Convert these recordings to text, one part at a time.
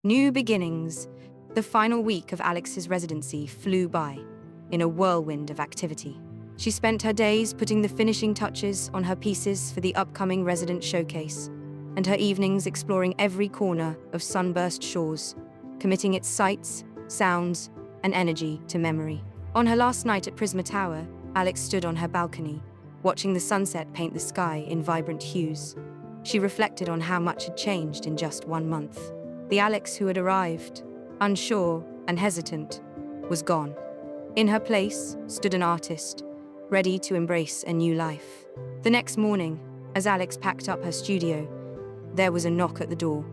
New beginnings. The final week of Alex's residency flew by, in a whirlwind of activity. She spent her days putting the finishing touches on her pieces for the upcoming resident showcase, and her evenings exploring every corner of Sunburst Shores, committing its sights, sounds, and energy to memory. On her last night at Prisma Tower, Alex stood on her balcony, watching the sunset paint the sky in vibrant hues. She reflected on how much had changed in just 1 month. The Alex who had arrived, unsure and hesitant, was gone. In her place stood an artist, ready to embrace a new life. The next morning, as Alex packed up her studio, there was a knock at the door.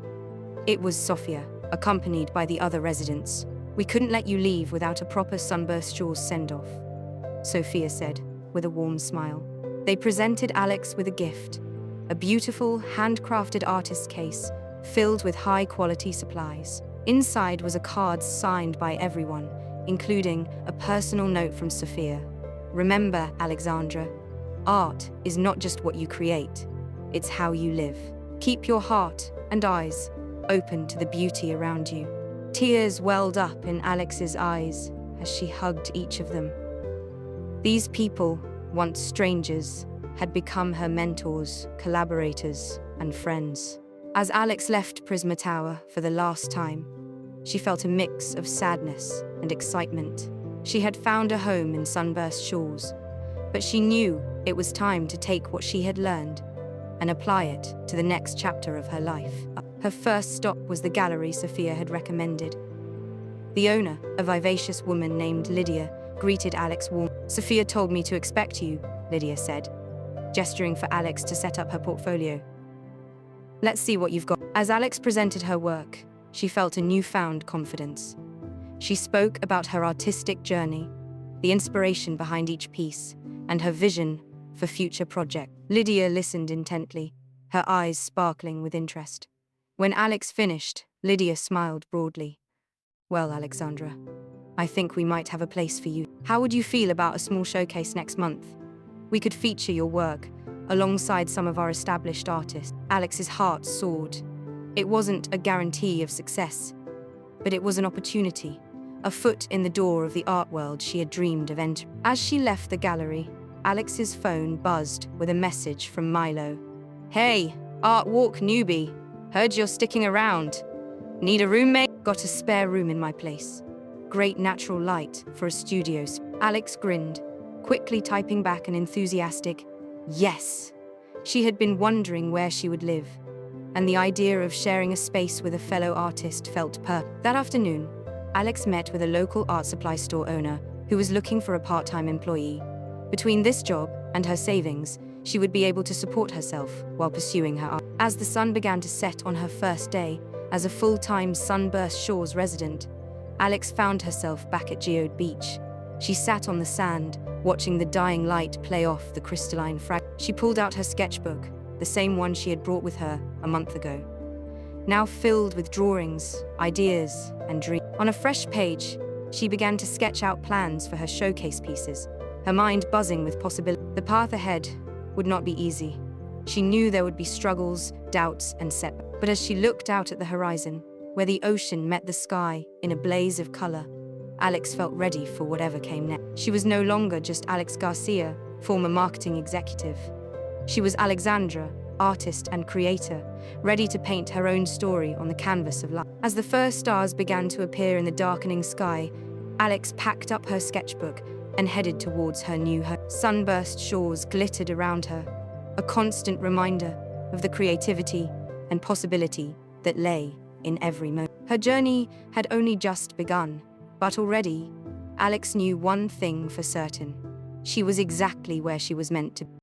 It was Sophia, accompanied by the other residents. "We couldn't let you leave without a proper Sunburst Shores send-off," Sophia said, with a warm smile. They presented Alex with a gift, a beautiful, handcrafted artist's case filled with high-quality supplies. Inside was a card signed by everyone, including a personal note from Sophia. "Remember, Alexandra, art is not just what you create, it's how you live. Keep your heart and eyes open to the beauty around you." Tears welled up in Alex's eyes as she hugged each of them. These people, once strangers, had become her mentors, collaborators, and friends. As Alex left Prisma Tower for the last time, she felt a mix of sadness and excitement. She had found a home in Sunburst Shores, but she knew it was time to take what she had learned and apply it to the next chapter of her life. Her first stop was the gallery Sophia had recommended. The owner, a vivacious woman named Lydia, greeted Alex warmly. "Sophia told me to expect you," Lydia said, gesturing for Alex to set up her portfolio. "Let's see what you've got." As Alex presented her work, she felt a newfound confidence. She spoke about her artistic journey, the inspiration behind each piece, and her vision for future projects. Lydia listened intently, her eyes sparkling with interest. When Alex finished, Lydia smiled broadly. "Well, Alexandra, I think we might have a place for you. How would you feel about a small showcase next month? We could feature your work alongside some of our established artists." Alex's heart soared. It wasn't a guarantee of success, but it was an opportunity, a foot in the door of the art world she had dreamed of entering. As she left the gallery, Alex's phone buzzed with a message from Milo. "Hey, Art Walk newbie. Heard you're sticking around. Need a roommate? Got a spare room in my place. Great natural light for a studio." Alex grinned, quickly typing back an enthusiastic yes. She had been wondering where she would live, and the idea of sharing a space with a fellow artist felt perfect. That afternoon, Alex met with a local art supply store owner who was looking for a part-time employee. Between this job and her savings, she would be able to support herself while pursuing her art. As the sun began to set on her first day as a full-time Sunburst Shores resident, Alex found herself back at Geode Beach. She sat on the sand, watching the dying light play off the crystalline fragments. She pulled out her sketchbook, the same one she had brought with her a month ago, now filled with drawings, ideas, and dreams. On a fresh page, she began to sketch out plans for her showcase pieces, her mind buzzing with possibilities. The path ahead would not be easy. She knew there would be struggles, doubts, and setbacks. But as she looked out at the horizon, where the ocean met the sky in a blaze of color, Alex felt ready for whatever came next. She was no longer just Alex Garcia, former marketing executive. She was Alexandra, artist and creator, ready to paint her own story on the canvas of life. As the first stars began to appear in the darkening sky, Alex packed up her sketchbook and headed towards her new home. Sunburst Shores glittered around her, a constant reminder of the creativity and possibility that lay in every moment. Her journey had only just begun, but already, Alex knew one thing for certain. She was exactly where she was meant to be.